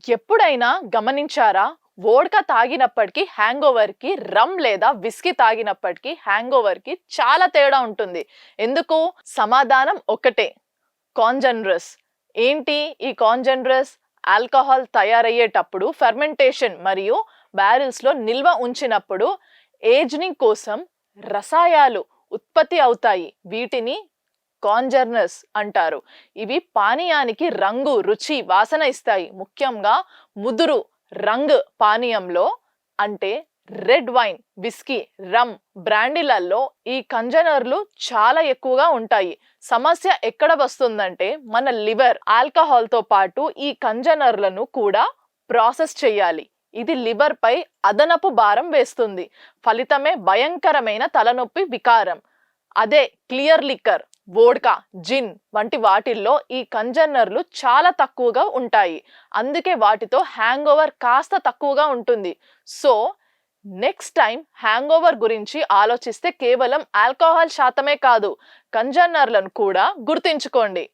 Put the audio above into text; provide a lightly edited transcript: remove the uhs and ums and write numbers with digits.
ఎప్పుడైనా గమనించారా? వోడ్కా తాగినప్పటికీ హ్యాంగోవర్‌కి, రమ్ లేదా విస్కీ తాగినప్పటికీ హ్యాంగోవర్‌కి చాలా తేడా ఉంటుంది. ఎందుకు? సమాధానం ఒకటే. కాంజనరస్. ఏంటి ఈ కాంజనరస్? ఆల్కహాల్ తయారయ్యేటప్పుడు ఫెర్మెంటేషన్ మరియు బ్యారెల్స్‌లో నిల్వ ఉంచినప్పుడు ఏజింగ్ కోసం రసాయనాలు ఉత్పత్తి అవుతాయి. వీటిని కాంజనరస్ అంటారు. ఇవి పానీయానికి రంగు, రుచి, వాసన ఇస్తాయి. ముఖ్యంగా ముదురు రంగు పానీయంలో అంటే రెడ్ వైన్, విస్కీ, రమ్, బ్రాండీలలో ఈ కంజనర్లు చాలా ఎక్కువగా ఉంటాయి. సమస్య ఎక్కడ వస్తుందంటే మన లివర్ ఆల్కహాల్తో పాటు ఈ కంజనర్లను కూడా ప్రాసెస్ చేయాలి. ఇది లివర్ పై అదనపు భారం వేస్తుంది. ఫలితమే భయంకరమైన తలనొప్పి వికారం. అదే క్లియర్ లిక్కర్, వోడ్కా, జిన్ వంటి వాటిల్లో ఈ కంజనర్లు చాలా తక్కువగా ఉంటాయి. అందుకే వాటితో హ్యాంగోవర్ కాస్త తక్కువగా ఉంటుంది. సో నెక్స్ట్ టైం హ్యాంగోవర్ గురించి ఆలోచిస్తే కేవలం ఆల్కహాల్ శాతమే కాదు, కంజనర్లను కూడా గుర్తుంచుకోండి.